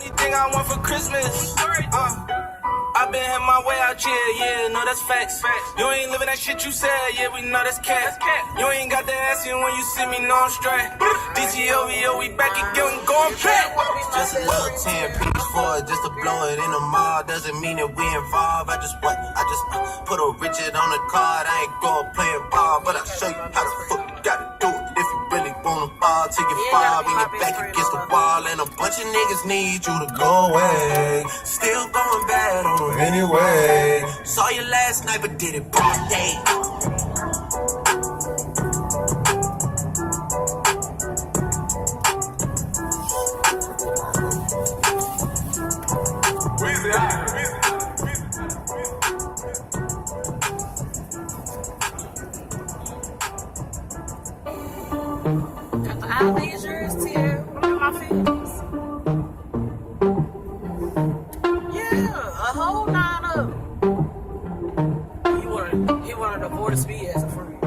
Anything I want for Christmas. I been had my way out here, yeah, no, that's facts. You ain't living that shit you said, yeah, we know that's cat. You ain't got the ass in when you see me, no, I'm straight. DTOVO, we back again, going back. Just a little 10 piece for it, just to blow it in the mall. Doesn't mean that we involved. I just put a Richard on the card. I ain't going playing ball, but I'll show you how the fuck you gotta do it. If you really wanna fall till you fall, when your back against the wall, and a bunch of niggas need you to go away. Still going bad on them anyway. Saw you last night, but did it broad day. I'll be yours here. Look at my feelings. Yeah, a whole 9 of them. He wanted to divorce me as a friend.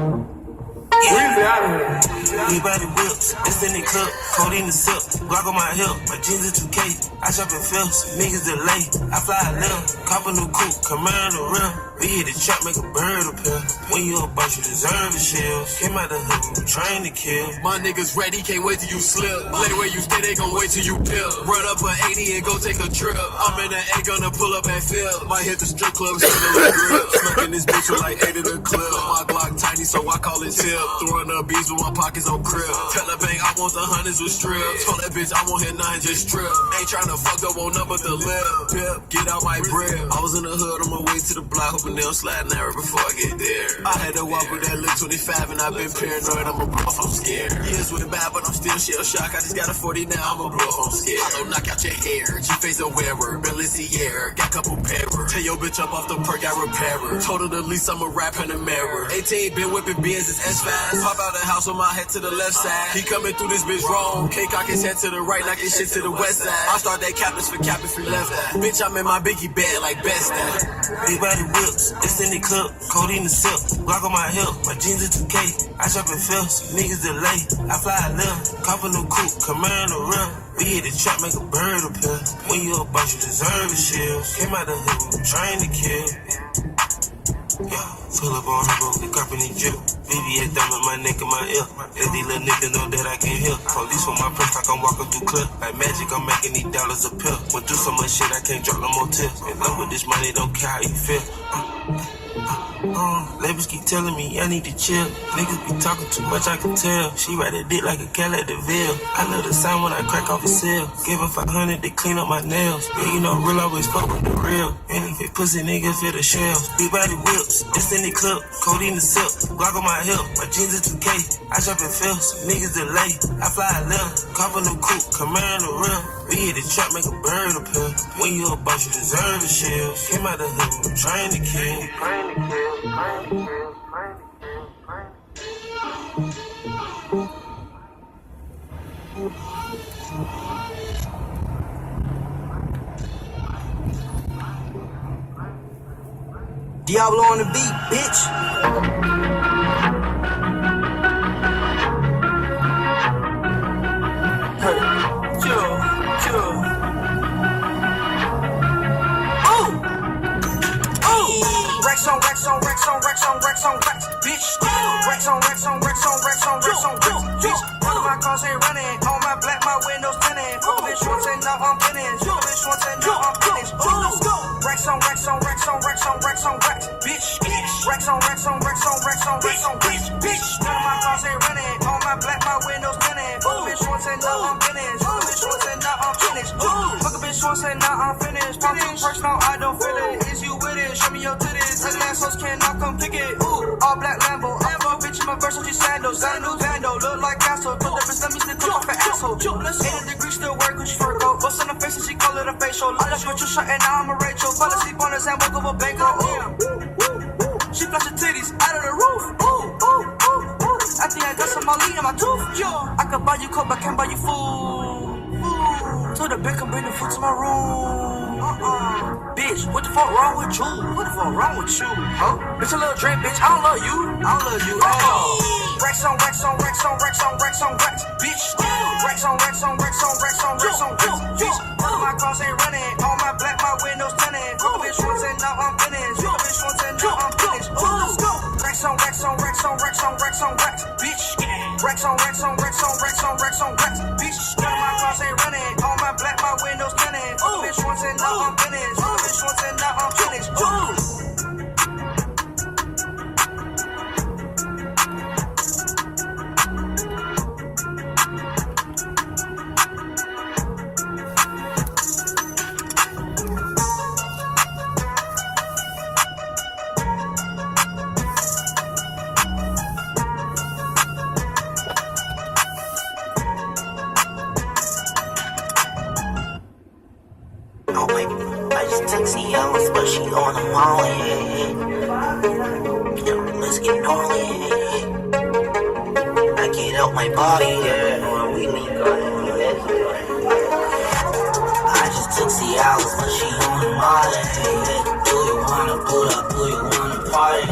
Everybody whips, it's in the club, codeine the sip, Glock on my hip, my jeans are 2K, I shop in Phillips, niggas delay, I fly a lift, cop a new coupe, come around the rim, we hit the trap, make a bird appear, when you a boss, you deserve the shield, came out the hood, you trained to kill. My niggas ready, can't wait till you slip, later where you stay, they gon' wait till you peel, run up an 80 and go take a trip, I'm in the A, gonna pull up and fill, might hit the strip club, spin a little grip, smoking this bitch with like 8 of the clip, my Glock tiny, so I call it tip, throwing up beats with my pockets on crib. Tell that bank I want the hundreds with strips. Told that bitch I want hit 9 just strip. Ain't tryna fuck up on nothing but the lip. Pip, get out my bread. I was in the hood on my way to the block, hoping they'll slide an hour before I get there. I had to walk with that little 25 and I've been paranoid. I'm a bluff, I'm scared. Years went bad, but I'm still shell shocked. I just got a 40 now, I'm a bluff, I'm scared. I don't knock out your hair. G-Face a wearer, Balenciaga, got couple pairer. Tell your bitch up off the perk, I repair her. Told her the least I'm a rap in the mirror. 18 been whipping beers, it's S5. Pop out the house with my head to the left side. He coming through this bitch wrong. K-cock his head to the right, like his shit to the west side. I start that captains for captain free left eye. Bitch, I'm in my biggie bed like best eye. Big body whips, it's in the club, codeine the sip, Glock on my hip, my jeans are 2K, I shop in Phillips, niggas delay, I fly a lift, cop a new coupe, come around the rim, we hit the trap, make a bird appear, when you a boss, you deserve the shield, came out the hood, trained to kill, yeah, pull up on the road, the company drip, VVS down with my neck and my ear, let these little niggas know that I can't hear, police for my purse, I can walk up through clear, like magic, I'm making these dollars appear, went through so much shit, I can't drop no more tips, in love with this money, don't care how you feel, labels keep telling me I need to chill. Niggas be talking too much, I can tell. She ride a dick like a cat at the Ville. I love the sound when I crack off a seal. Give her 500 to clean up my nails. Yeah, you know real always fuck with the real. Any fit pussy nigga feel the shells. Big body whips, it's in the clip, codeine the sip, Glock on my hip, my jeans are 2K. I shop in Phillips, niggas delay. I fly a lift, cop a new coupe, come around the rim. We hit the trap, make a bird appear. When you a boss, you deserve the shield. Came out the hood, trained to kill. Diablo on the beat, bitch. Racks on racks, bitch. Racks on racks, bitch. All of my cars ain't running. On my black, my windows tinted. Bitch, once and now I'm finished. Bitch, once and now I'm finished. Racks on racks, bitch. Racks on bitch. All of my cars ain't running. On my black, my windows tinted. Bitch, once and now I'm finished. Bitch, once and now I'm finished. Fuck a bitch, once and now I'm finished. Pop two perks, now I don't feel it. Is you with it? Show me your titties. This assholes cannot come pick it. All black Lambo. I fuck bitch in my Versace sandals. Got a new bando, look like Castle. Told the bitch let me stick off an asshole. 80 degrees still work with your fur coat. Bust in the face and she call it a facial. I left with your shot and now I'm a Rachel. Fall asleep on his hand, woke up a bango. She flash her titties out of the roof. I think I got some Molly in my tooth. I could buy you coke, but can't buy you food. Told the bitch come bring the food to my room. Bitch, what the fuck wrong with you? What the fuck wrong with you? Huh? Bitch, a little drink, bitch. I don't love you. I don't love you. Racks on racks, bitch. Racks on racks, bitch. All of my cars Oh my, I just took CLs, but she on the molly. Yeah, let's get gnarly. I get out my body, yeah. We need I just took Cialis, but she on the molly. Do you wanna boot up? Do you wanna party?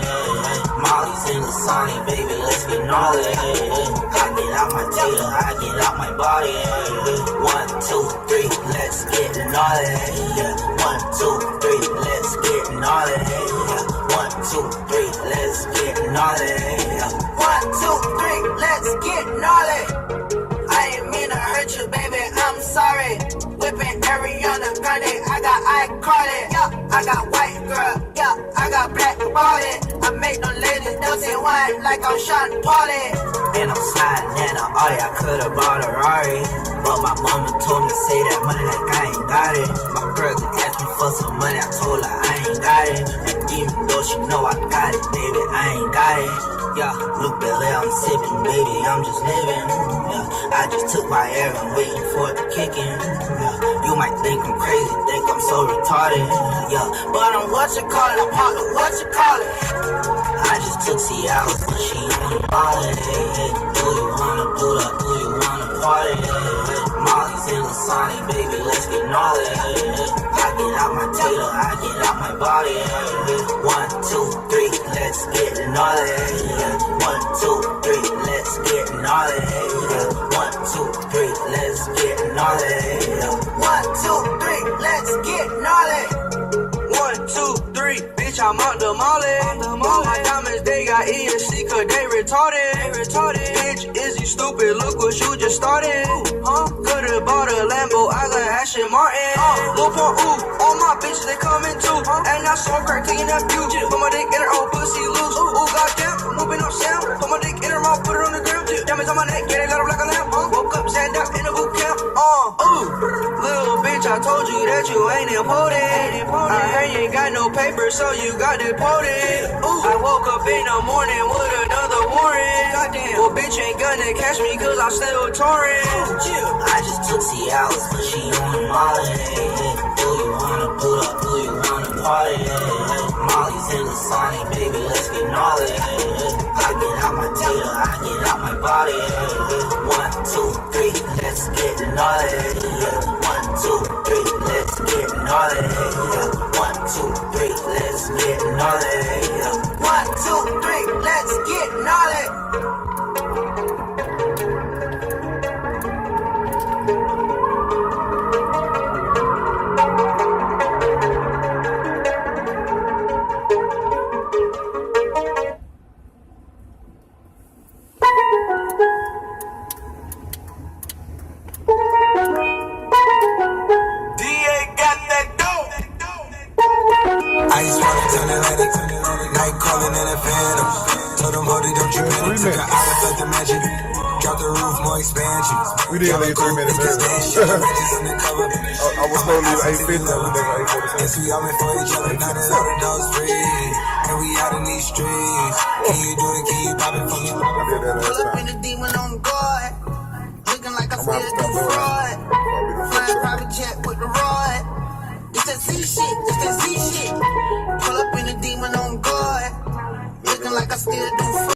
Molly's in the Sonic, baby, let's get gnarly. I get out my tater, I get out my body. 1, 2, 3, let's get gnarly. 1, 2, 3, let's get gnarly. 1, 2, 3, let's get gnarly. 1, 2, 3, let's get gnarly. I ain't mean to hurt you, baby, I'm sorry. Whipping Ariana Grande, I got iCarly, yeah. I got white girl, yeah. I got black body. I make them ladies dance and wine like I'm Sean Pauli. And I'm sliding in a Audi, I could've bought a Rari, but my mama told me to say that money like I ain't got it. My girl asked me for some money, I told her I ain't got it. And even though she know I got it, baby, I ain't got it. Yeah, Luke Belair, I'm sipping, baby, I'm just living. Yeah, I just took my air, I'm waiting for it to kick in. Yeah, you might think I'm crazy, think I'm so retarded. Yeah, but I'm what you call it, partner, what you call it. I just took Cialis, but she on the molly. Do you wanna boot up, do you wanna party? Molly's in the Sonic, baby, let's get gnarly. I get out my tater, I get out my body. 1, 2, 3, let's get gnarly. 1, 2, 3, let's get gnarly. 1, 2, 3, let's get gnarly. 1, 2, 3, let's get gnarly. 1, 2, 3, bitch, I'm out the molly. All my diamonds, they got ESC, cause they retarded. Bitch, is you stupid? Look what you just started. Could've bought a Lambo, I got Aston Martin. Lil Pump, ooh, all my bitches, they coming too. And I saw crack taking that view. Put my dick in her old pussy loose. Ooh, goddamn, I'm moving up sound. Put my dick in her mouth, put her on the ground. Diamonds on my neck, get it lit up like a lamp. Woke up, sat down in the boot camp. Ooh, little bitch, I told you that you ain't important. I heard you ain't got no paper, so you got deported. Ooh, I woke up in the morning with another warrant. Goddamn, well, bitch ain't gonna catch me cause I'm still touring. I just took Cialis, but she on the molly. Do you wanna boot up, do you wanna party? Molly's in the Sonic, baby, let's get gnarly. I get out my tater, I get out my body. 1, 2, 3, let's get gnarly. 1, 2, 3, let's get gnarly. 1, 2, 3, let's get gnarly. 1, 2, 3, let's get gnarly. Ice water turn Atlantic, night calling in a phantom. Told them, hold it, don't you panic. Took an hour, felt the magic. Drop the roof, more expansion. We didn't leave 3 minutes early. I was supposed to leave 8:50. And we all in for each other, now that all the dogs free. And we out in these streets. Can you do it? Can you pop it for me? I did that last time.